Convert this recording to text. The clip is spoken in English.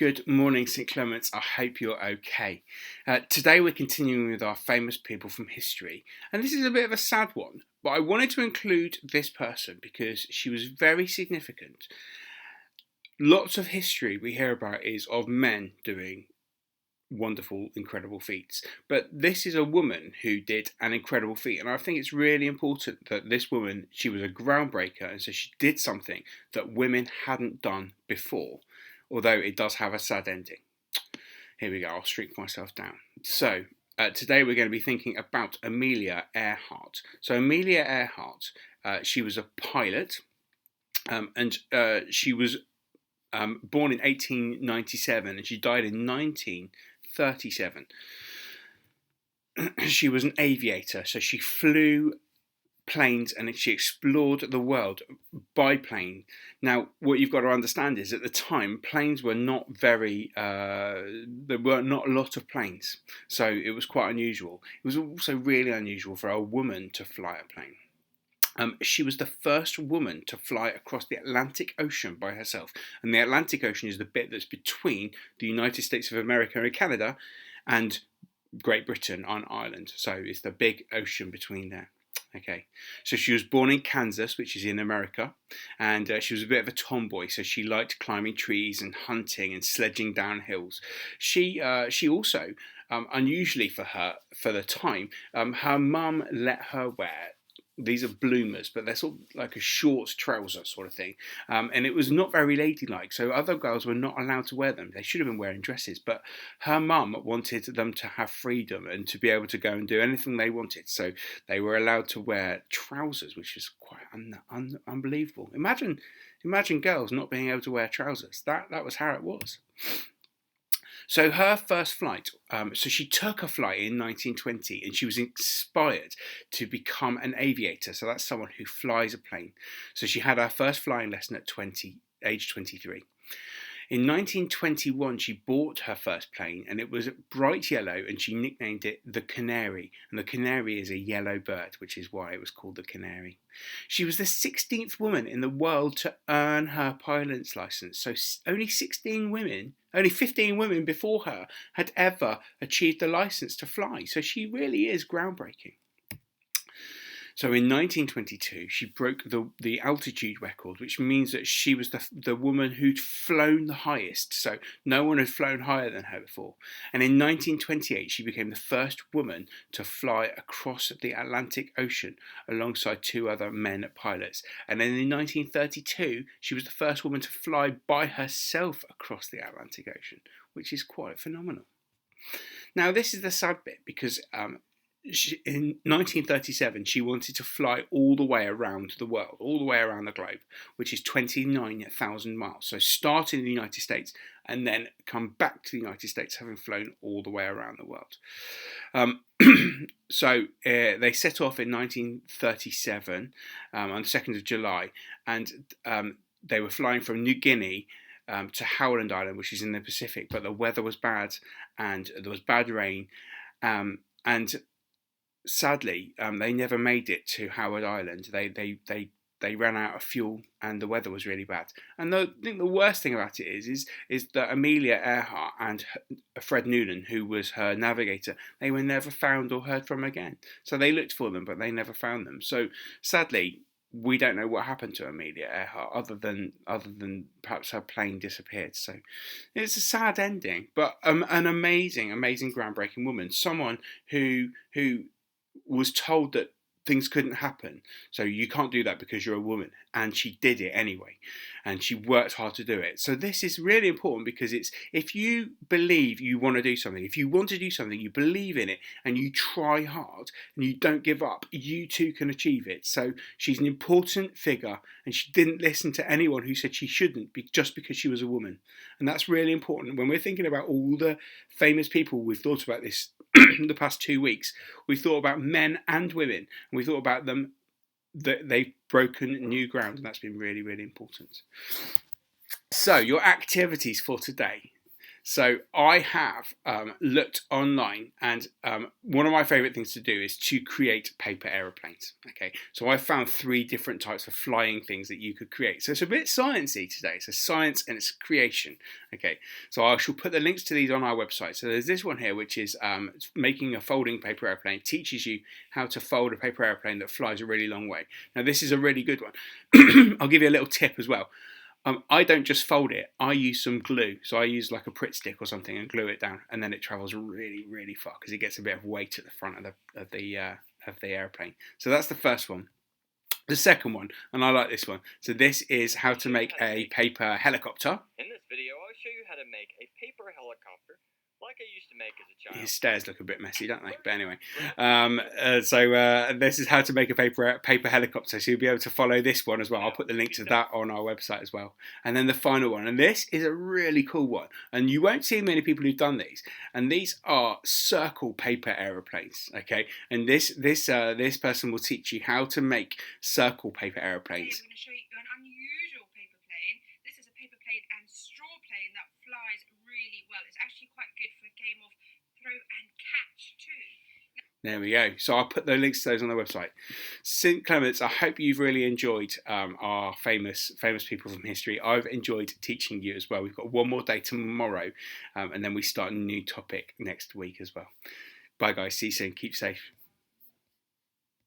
Good morning, St. Clements. I hope you're okay. Today we're continuing with our famous people from history, and this is a bit of a sad one, but I wanted to include this person because she was very significant. Lots of history we hear about is of men doing wonderful, incredible feats, but this is a woman who did an incredible feat, and I think it's really important that this woman, she was a groundbreaker, and so she did something that women hadn't done before. Although it does have a sad ending. Here we go, I'll shrink myself down. So, today we're going to be thinking about Amelia Earhart. So Amelia Earhart, she was a pilot, and she was born in 1897 and she died in 1937. She was an aviator, so she flew planes and she explored the world by plane. Now, what you've got to understand is at the time, planes were not very, there were not a lot of planes, so it was quite unusual. It was also really unusual for a woman to fly a plane. She was the first woman to fly across the Atlantic Ocean by herself, and the Atlantic Ocean is the bit that's between the United States of America and Canada and Great Britain and Ireland, so it's the big ocean between there. Okay, so she was born in Kansas, which is in America, and she was a bit of a tomboy, so she liked climbing trees and hunting and sledging down hills. She also, unusually for the time, her mum let her wear. These are bloomers, but they're sort of like a short trouser sort of thing. And it was not very ladylike, so other girls were not allowed to wear them. They should have been wearing dresses, but her mum wanted them to have freedom and to be able to go and do anything they wanted. So they were allowed to wear trousers, which is quite unbelievable. Imagine girls not being able to wear trousers. That was how it was. So her first flight, so she took a flight in 1920 and she was inspired to become an aviator. So that's someone who flies a plane. So she had her first flying lesson at age 23. In 1921, she bought her first plane and it was bright yellow and she nicknamed it the Canary. And the canary is a yellow bird, which is why it was called the Canary. She was the 16th woman in the world to earn her pilot's license. So only 15 women before her had ever achieved the license to fly. So she really is groundbreaking. So in 1922, she broke the altitude record, which means that she was the woman who'd flown the highest. So no one had flown higher than her before. And in 1928, she became the first woman to fly across the Atlantic Ocean alongside two other men pilots. And then in 1932, she was the first woman to fly by herself across the Atlantic Ocean, which is quite phenomenal. Now, this is the sad bit because in 1937, she wanted to fly all the way around the world, all the way around the globe, which is 29,000 miles. So start in the United States and then come back to the United States, having flown all the way around the world. So they set off in 1937 on the 2nd of July, and they were flying from New Guinea to Howland Island, which is in the Pacific, but the weather was bad and there was bad rain, and sadly, they never made it to Howard Island. They ran out of fuel and the weather was really bad. And I think the worst thing about it is that Amelia Earhart and Fred Noonan, who was her navigator, they were never found or heard from again. So they looked for them, but they never found them. So sadly, we don't know what happened to Amelia Earhart, other than perhaps her plane disappeared. So it's a sad ending, but an amazing, groundbreaking woman, someone who was told that things couldn't happen, so you can't do that because you're a woman, and she did it anyway, and she worked hard to do it. So this is really important because it's, if you believe you want to do something, if you want to do something, you believe in it, and you try hard, and you don't give up, you too can achieve it. So she's an important figure, and she didn't listen to anyone who said she shouldn't just because she was a woman. And that's really important. When we're thinking about all the famous people we've thought about this the past 2 weeks, we thought about men and women, and we thought about them, that they've broken new ground, and that's been really, really important. So your activities for today. So I have looked online, and one of my favourite things to do is to create paper aeroplanes. Okay, so I found 3 different types of flying things that you could create. So it's a bit sciencey today. So science and its creation. Okay, so I shall put the links to these on our website. So there's this one here, which is making a folding paper aeroplane. It teaches you how to fold a paper aeroplane that flies a really long way. Now this is a really good one. I'll give you a little tip as well. I don't just fold it. I use some glue. So I use like a Pritt stick or something and glue it down, and then it travels really, really far because it gets a bit of weight at the front of the airplane. So that's the first one. The second one, and I like this one. So this is how to make a paper helicopter. In this video, I'll show you how to make a paper helicopter like I used to make as a child. His stairs look a bit messy, don't they? But anyway, this is how to make a paper helicopter. So you'll be able to follow this one as well. I'll put the link to that on our website as well. And then the final one, and this is a really cool one. And you won't see many people who've done these. And these are circle paper aeroplanes. Okay, and this person will teach you how to make circle paper aeroplanes. I'm going to show you an unusual paper plane. This is a paper plane and straw plane that flies really well. It's actually quite good for a game of throw and catch too. There we go. So I'll put the links to those on the website. St. Clements, I hope you've really enjoyed our famous people from history. I've enjoyed teaching you as well. We've got one more day tomorrow, and then we start a new topic next week as well. Bye guys, see you soon. Keep safe.